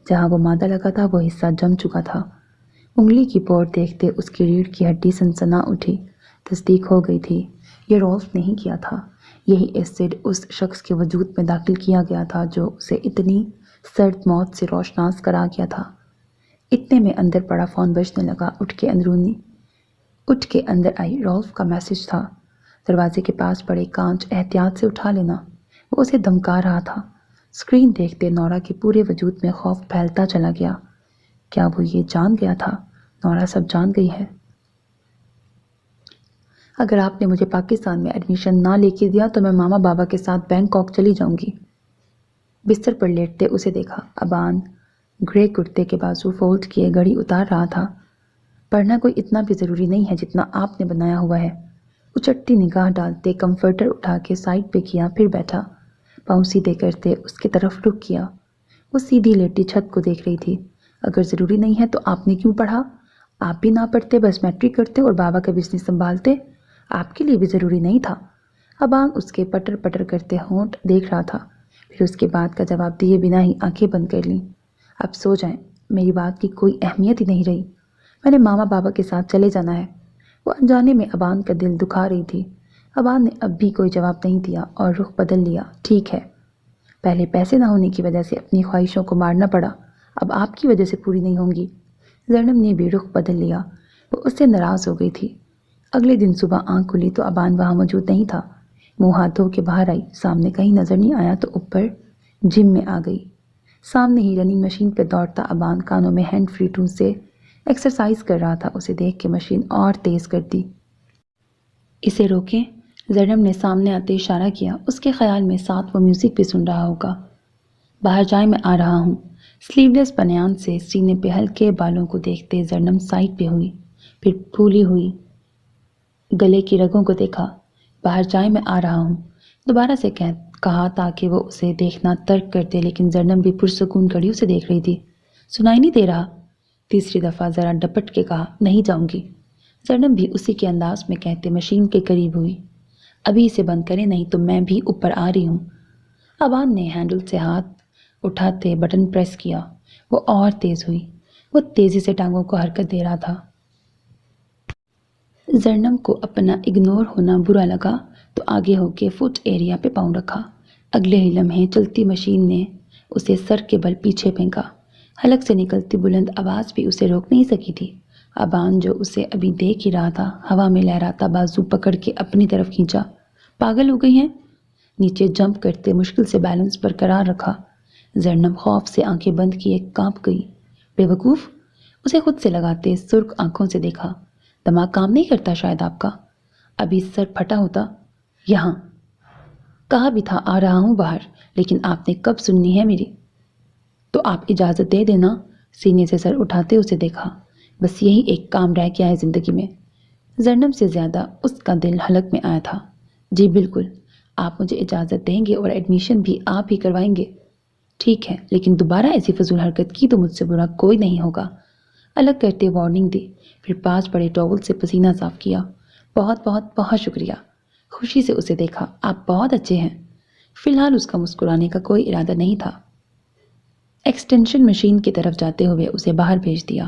Speaker 1: جہاں وہ مادہ لگا تھا وہ حصہ جم چکا تھا۔ انگلی کی پور دیکھتے اس کی ریڑھ کی ہڈی سنسنا اٹھی۔ تصدیق ہو گئی تھی یہ رالف نہیں کیا تھا، یہی ایسڈ اس شخص کے وجود میں داخل کیا گیا تھا جو اسے اتنی سرد موت سے روشناس کرا گیا تھا۔ اتنے میں اندر پڑا فون بجنے لگا۔ اٹھ کے اندر آئی۔ رالف کا میسج تھا، دروازے کے پاس پڑے کانچ احتیاط سے اٹھا لینا۔ وہ اسے دھمکا رہا تھا۔ اسکرین دیکھتے نورا کے پورے وجود میں خوف پھیلتا چلا گیا۔ کیا وہ یہ جان گیا تھا؟ نورا سب جان گئی ہے۔ اگر آپ نے مجھے پاکستان میں ایڈمیشن نہ لے کے دیا تو میں ماما بابا کے ساتھ بینکاک چلی جاؤں گی۔ بستر پر لیٹتے اسے دیکھا۔ ابان گرے کرتے کے بازو فولڈ کیے گھڑی اتار رہا تھا۔ پڑھنا کوئی اتنا بھی ضروری نہیں ہے جتنا آپ نے بنایا ہوا ہے۔ اچٹتی نگاہ ڈالتے کمفرٹر اٹھا کے سائڈ پہ کیا، پھر بیٹھا۔ پاؤں سیدھے کرتے اس کی طرف رخ کیا۔ وہ سیدھی لیٹی چھت کو دیکھ رہی تھی۔ اگر ضروری نہیں ہے تو آپ نے کیوں پڑھا؟ آپ بھی نہ پڑھتے، بس میٹرک کرتے اور بابا کا بزنس سنبھالتے۔ آپ کے لیے بھی ضروری نہیں تھا۔ ابان اس کے پٹر پٹر کرتے ہونٹ دیکھ رہا تھا، پھر اس کے بعد کا جواب دیے بنا ہی آنکھیں بند کر لیں۔ اب سو جائیں، میری بات کی کوئی اہمیت ہی نہیں رہی۔ میں نے ماما بابا کے ساتھ چلے جانا ہے۔ وہ انجانے میں ابان کا دل دکھا رہی تھی۔ ابان نے اب بھی کوئی جواب نہیں دیا اور رخ بدل لیا۔ ٹھیک ہے، پہلے پیسے نہ ہونے کی وجہ سے اپنی خواہشوں کو مارنا پڑا، اب آپ کی وجہ سے پوری نہیں ہوں گی۔ زینب نے بھی رخ بدل لیا۔ وہ اس سے ناراض ہو گئی تھی۔ اگلے دن صبح آنکھ کھلی تو ابان وہاں موجود نہیں تھا۔ منہ ہاتھ دھو کے باہر آئی، سامنے کہیں نظر نہیں آیا تو اوپر جم میں آ گئی۔ سامنے ہی رننگ مشین پہ دوڑتا ابان کانوں میں ہینڈ فری ٹون سے ایکسرسائز کر رہا تھا۔ اسے دیکھ کے مشین اور تیز کر دی۔ اسے روکیں، زینب نے سامنے آتے اشارہ کیا۔ اس کے خیال میں ساتھ وہ میوزک بھی سن رہا ہوگا۔ باہر جائیں، میں آ رہا ہوں۔ سلیو لیس بنیان سے سینے پہ ہلکے بالوں کو دیکھتے زینب سائڈ پہ ہوئی، پھر پھولی ہوئی گلے کی رگوں کو دیکھا۔ باہر جائیں، میں آ رہا ہوں، دوبارہ سے کہا تاکہ وہ اسے دیکھنا ترک کر دے، لیکن زینب بھی پرسکون کھڑی اسے دیکھ رہی تھی۔ سنائی نہیں دے رہا؟ تیسری دفعہ ذرا ڈپٹ کے کہا۔ نہیں جاؤں گی۔ زینب بھی اسی کے انداز میں کہتے مشین کے قریب ہوئی۔ ابھی اسے بند کریں، نہیں تو میں بھی اوپر آ رہی ہوں۔ ابان نے ہینڈل سے ہاتھ اٹھاتے بٹن پریس کیا۔ وہ اور تیز ہوئی۔ وہ تیزی سے ٹانگوں کو حرکت دے رہا تھا۔ زینب کو اپنا اگنور ہونا برا لگا تو آگے ہو کے فٹ ایریا پہ پاؤں رکھا۔ اگلے ہی لمحے چلتی مشین نے اسے سر کے بل پیچھے پھینکا۔ حلق سے نکلتی بلند آواز بھی اسے روک نہیں سکی تھی۔ ابان جو اسے ابھی دیکھ ہی رہا تھا، ہوا میں لہراتا بازو پکڑ کے اپنی طرف کھینچا۔ پاگل ہو گئی ہیں؟ نیچے جمپ کرتے مشکل سے بیلنس برقرار رکھا۔ زینب خوف سے آنکھیں بند کیے کانپ گئی۔ بے وقوف! اسے خود سے لگاتے سرخ آنکھوں سے دیکھا۔ دماغ کام نہیں کرتا شاید آپ کا؟ ابھی سر پھٹا ہوتا۔ یہاں کہا بھی تھا آ رہا ہوں باہر، لیکن آپ نے کب سننی ہے میری؟ تو آپ اجازت دے دینا۔ سینے سے سر اٹھاتے اسے دیکھا۔ بس یہی ایک کام رہ گیا ہے زندگی میں۔ زینب سے زیادہ اس کا دل حلق میں آیا تھا۔ جی بالکل، آپ مجھے اجازت دیں گے اور ایڈمیشن بھی آپ ہی کروائیں گے۔ ٹھیک ہے، لیکن دوبارہ ایسی فضول حرکت کی تو مجھ سے برا کوئی نہیں ہوگا۔ الگ کرتے وارننگ دی، پھر پاس پڑے ٹاول سے پسینہ صاف کیا۔ بہت بہت بہت شکریہ۔ خوشی سے اسے دیکھا۔ آپ بہت اچھے ہیں۔ فی الحال اس کا مسکرانے کا کوئی ارادہ نہیں تھا۔ ایکسٹینشن مشین کی طرف جاتے ہوئے اسے باہر بھیج دیا۔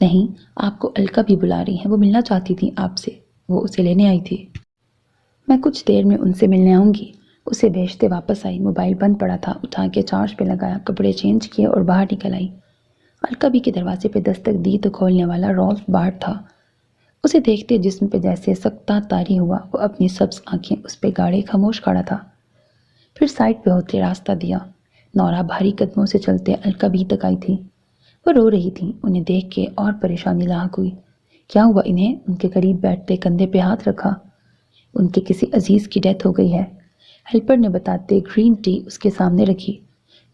Speaker 1: نہیں، آپ کو الکا بھی بلا رہی ہیں، وہ ملنا چاہتی تھی آپ سے، وہ اسے لینے آئی تھی۔ میں کچھ دیر میں ان سے ملنے آؤں گی۔ اسے بھیجتے واپس آئی، موبائل بند پڑا تھا، اٹھا کے چارج پہ لگایا، کپڑے چینج کیے اور باہر نکل آئی۔ الکا بھی کے دروازے پہ دستک دی تو کھولنے والا رالف بارٹ تھا۔ اسے دیکھتے جسم پہ جیسے سکتہ طاری ہوا، وہ اپنی سبز آنکھیں اس پہ گاڑے خاموش کھڑا تھا۔ پھر سائڈ پہ ہوتے راستہ دیا۔ نورا بھاری قدموں سے چلتے الکا بھی تک آئی تھی۔ وہ رو رہی تھی، انہیں دیکھ کے اور پریشانی لاحق ہوئی۔ کیا ہوا انہیں؟ ان کے قریب بیٹھتے کندھے پہ ہاتھ رکھا۔ ان کے کسی عزیز کی ڈیتھ ہو گئی ہے، ہیلپر نے بتاتے گرین ٹی اس کے سامنے رکھی۔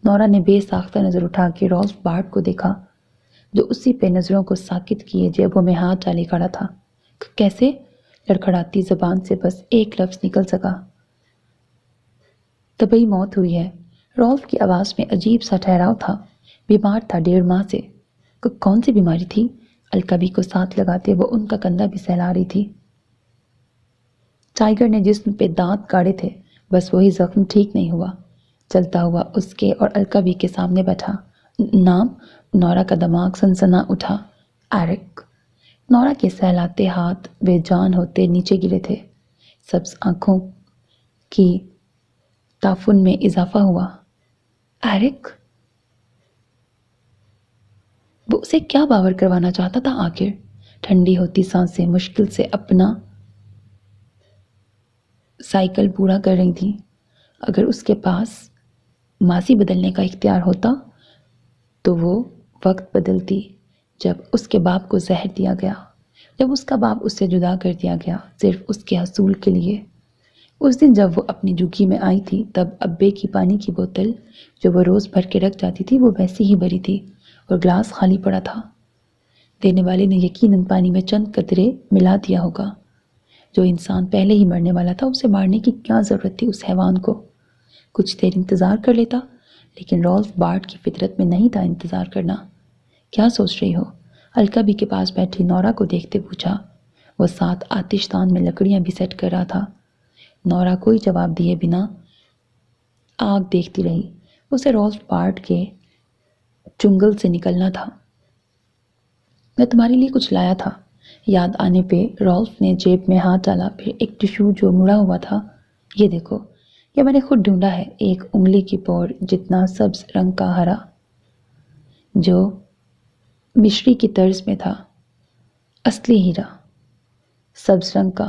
Speaker 1: نورا نے بے ساختہ نظر اٹھا کے رالف بارٹ کو دیکھا، جو اسی پہ نظروں کو ساکت کیے جیبوں میں ہاتھ ڈالے کھڑا تھا۔ کیسے؟ لڑکھڑاتی زبان سے بس ایک لفظ نکل سکا۔ طبی موت ہوئی ہے۔ رالف کی آواز میں عجیب سا ٹھہراؤ تھا۔ بیمار تھا 1.5 ماہ سے۔ کون سی بیماری تھی؟ الکبی کو ساتھ لگاتے وہ ان کا کندھا بھی سہلا رہی تھی۔ ٹائیگر نے جسم پہ دانت گاڑے تھے، بس وہی زخم ٹھیک نہیں ہوا۔ چلتا ہوا اس کے اور الکبی کے سامنے بیٹھا۔ نام؟ نورا کا دماغ سنسنا اٹھا۔ ایرک۔ نورا کے سہلاتے ہاتھ بے جان ہوتے نیچے گرے تھے۔ سبز آنکھوں کی تعفن میں اضافہ ہوا۔ ایرک؟ وہ اسے کیا باور کروانا چاہتا تھا آخر؟ ٹھنڈی ہوتی سانسیں مشکل سے اپنا سائیکل پورا کر رہی تھی۔ اگر اس کے پاس ماضی بدلنے کا اختیار ہوتا تو وہ وقت بدلتی جب اس کے باپ کو زہر دیا گیا، جب اس کا باپ اس سے جدا کر دیا گیا صرف اس کے حصول کے لیے۔ اس دن جب وہ اپنی جھگی میں آئی تھی تب ابے کی پانی کی بوتل جو وہ روز بھر کے رکھ جاتی تھی وہ ویسی ہی بھری تھی اور گلاس خالی پڑا تھا۔ دینے والے نے یقیناً پانی میں چند قطرے ملا دیا ہوگا۔ جو انسان پہلے ہی مرنے والا تھا اسے مارنے کی کیا ضرورت تھی اس حیوان کو؟ کچھ دیر انتظار کر لیتا، لیکن رالف بارٹ کی فطرت میں نہیں تھا انتظار کرنا۔ کیا سوچ رہی ہو؟ الکبی کے پاس بیٹھی نورا کو دیکھتے پوچھا۔ وہ ساتھ آتش دان میں لکڑیاں بھی سیٹ کر رہا تھا۔ نورا کوئی جواب دیے بنا آگ دیکھتی رہی۔ اسے رالف بارٹ کے چنگل سے نکلنا تھا۔ میں تمہارے لیے کچھ لایا تھا۔ یاد آنے پہ رالف نے جیب میں ہاتھ ڈالا، پھر ایک ٹشو جو مڑا ہوا تھا۔ یہ دیکھو، یہ میں نے خود ڈھونڈا ہے، ایک انگلی کی پور جتنا سبز رنگ کا ہرا جو مشری کی طرز میں تھا، اصلی ہیرا، سبز رنگ کا۔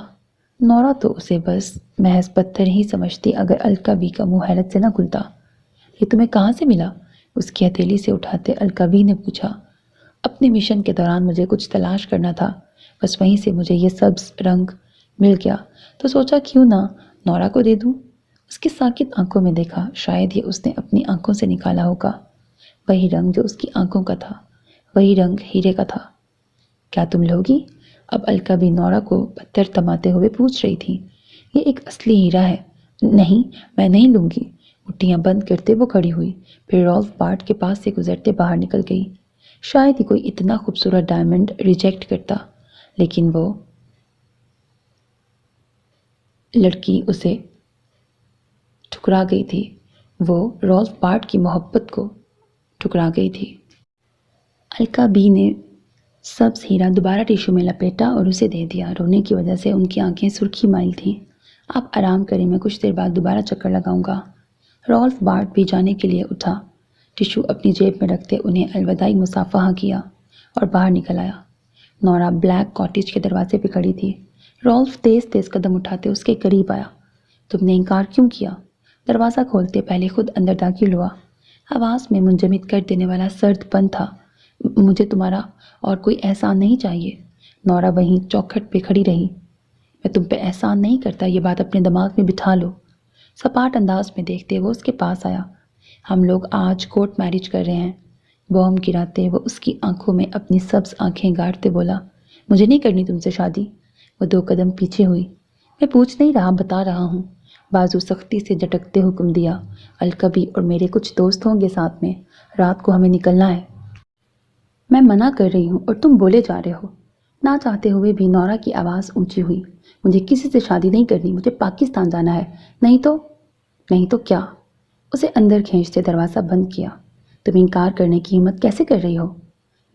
Speaker 1: نورا تو اسے بس محض پتھر ہی سمجھتی اگر الکبی کا منہ حیرت سے نہ کھلتا۔ یہ تمہیں کہاں سے ملا؟ اس کی ہتھیلی سے اٹھاتے الکبی نے پوچھا۔ اپنے مشن کے دوران مجھے کچھ تلاش کرنا تھا، بس وہیں سے مجھے یہ سبز رنگ مل گیا تو سوچا کیوں نہ نورا کو دے دوں۔ اس کی ساکت آنکھوں میں دیکھا، شاید یہ اس نے اپنی آنکھوں سے نکالا ہوگا۔ وہی رنگ جو اس کی آنکھوں کا تھا، وہی رنگ ہیرے کا تھا۔ کیا تم لوگی؟ اب الکبی نورا کو پتھر تماتے ہوئے پوچھ رہی تھی۔ یہ ایک اصلی ہیرا ہے۔ نہیں، میں نہیں لوں گی۔ مٹھیاں بند کرتے وہ کھڑی ہوئی، پھر رالف بارٹ کے پاس سے گزرتے باہر نکل گئی۔ شاید ہی کوئی اتنا خوبصورت ڈائمنڈ ریجیکٹ کرتا، لیکن وہ لڑکی اسے ٹھکرا گئی تھی۔ وہ رالف بارٹ کی محبت کو ٹھکرا گئی تھی۔ الکبی نے سبز ہیرا دوبارہ ٹیشو میں لپیٹا اور اسے دے دیا۔ رونے کی وجہ سے ان کی آنکھیں سرخی مائل تھیں۔ آپ آرام کریں، میں کچھ دیر بعد دوبارہ چکر لگاؤں گا۔ رالف بارٹ بھی جانے کے لیے اٹھا۔ ٹیشو اپنی جیب میں رکھتے انہیں الوداعی مصافحہ کیا اور باہر نکل آیا۔ نورا بلیک کاٹیج کے دروازے پہ کھڑی تھی۔ رالف تیز تیز قدم اٹھاتے اس کے قریب آیا۔ تم نے انکار کیوں کیا؟ دروازہ کھولتے پہلے خود اندر داخل ہوا۔ آواز میں منجمد کر دینے والا سرد پن تھا۔ مجھے تمہارا اور کوئی احسان نہیں چاہیے۔ نورا وہیں چوکھٹ پہ کھڑی رہی۔ میں تم پہ احسان نہیں کرتا، یہ بات اپنے دماغ میں بٹھا لو۔ سپاٹ انداز میں دیکھتے وہ اس کے پاس آیا۔ ہم لوگ آج کورٹ میرج کر رہے ہیں۔ بوم گراتے وہ اس کی آنکھوں میں اپنی سبز آنکھیں گاڑتے بولا، مجھے نہیں کرنی تم سے شادی۔ وہ 2 قدم پیچھے ہوئی۔ میں پوچھ نہیں رہا، بتا رہا ہوں۔ بازو سختی سے جھٹکتے حکم دیا۔ الکبی اور میرے کچھ دوست ہوں گے ساتھ میں، رات کو ہمیں نکلنا ہے۔ میں منع کر رہی ہوں اور تم بولے جا رہے ہو۔ نہ چاہتے ہوئے بھی نورا کی آواز اونچی ہوئی۔ مجھے کسی سے شادی نہیں کرنی، مجھے پاکستان جانا ہے۔ نہیں تو کیا؟ اسے اندر کھینچتے دروازہ بند کیا۔ تم انکار کرنے کی ہمت کیسے کر رہی ہو؟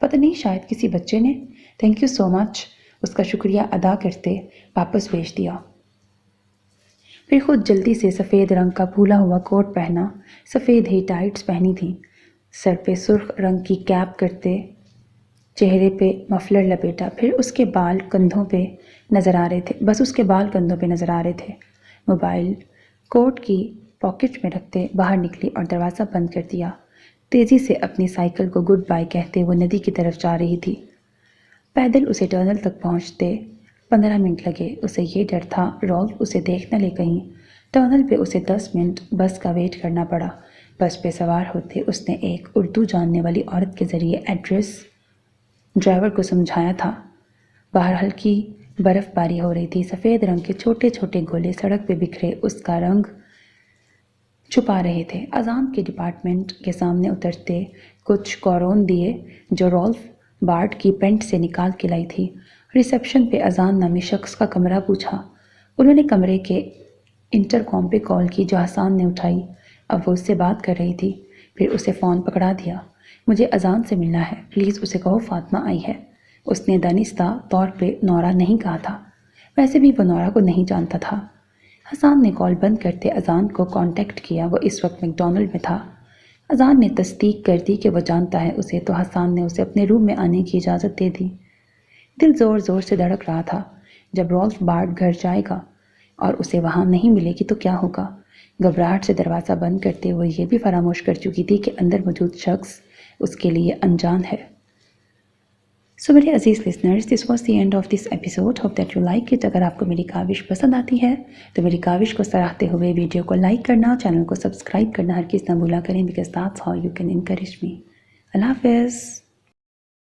Speaker 1: پتہ نہیں شاید کسی بچے نے تھینک یو سو مچ اس کا شکریہ ادا کرتے واپس بھیج دیا۔ پھر خود جلدی سے سفید رنگ کا پھولا ہوا کوٹ پہنا، سفید ہی ٹائٹس پہنی تھیں، سر پہ سرخ رنگ کی کیپ کرتے، چہرے پہ مفلر لپیٹا، پھر اس کے بال کندھوں پہ نظر آ رہے تھے، بس اس کے بال کندھوں پہ نظر آ رہے تھے۔ موبائل کوٹ کی پاکٹ میں رکھتے باہر نکلی اور دروازہ بند کر دیا۔ تیزی سے اپنی سائیکل کو گڈ بائی کہتے وہ ندی کی طرف جا رہی تھی۔ پیدل اسے ٹرنل تک پہنچتے 15 منٹ لگے۔ اسے یہ ڈر تھا رالف اسے دیکھ نہ لے کہیں۔ ٹرنل پہ اسے 10 منٹ بس کا ویٹ کرنا پڑا۔ بس پہ سوار ہوتے اس نے ایک اردو جاننے والی عورت کے ذریعے ایڈریس ڈرائیور کو سمجھایا تھا۔ باہر ہلکی برف باری ہو رہی تھی، سفید رنگ کے چھوٹے چھوٹے گولے سڑک پہ بکھرے اس کا رنگ چھپا رہے تھے۔ اذان کے ڈپارٹمنٹ کے سامنے اترتے کچھ قرون دیے جو رالف بارٹ کی پینٹ سے نکال کے لائی تھی۔ ریسیپشن پہ اذان نامی شخص کا کمرہ پوچھا۔ انہوں نے کمرے کے انٹرکام پہ کال کی جو حسان نے اٹھائی۔ اب وہ اس سے بات کر رہی تھی، پھر اسے فون پکڑا دیا۔ مجھے اذان سے ملنا ہے، پلیز اسے کہو فاطمہ آئی ہے۔ اس نے دانستہ طور پہ نورا نہیں کہا تھا، ویسے بھی وہ نورا کو نہیں جانتا تھا۔ حسان نے کال بند کرتے اذان کو کانٹیکٹ کیا۔ وہ اس وقت میکڈونلڈ میں تھا۔ اذان نے تصدیق کر دی کہ وہ جانتا ہے اسے، تو حسان نے اسے اپنے روم میں آنے کی اجازت دے دی۔ دل زور زور سے دھڑک رہا تھا۔ جب رالف بارٹ گھر جائے گا اور اسے وہاں نہیں ملے گی تو کیا ہوگا؟ گھبراہٹ سے دروازہ بند کرتے وہ یہ بھی فراموش کر چکی تھی کہ اندر موجود شخص اس کے لیے انجان ہے۔ سو میرے عزیز listeners, this was the end of this episode, hope that you like it. اگر آپ کو میری کاوش پسند آتی ہے تو میری کاوش کو سراہتے ہوئے ویڈیو کو لائک کرنا، چینل کو سبسکرائب کرنا ہرگز نہ بھولا کریں، because that's how you can encourage me. اللہ حافظ۔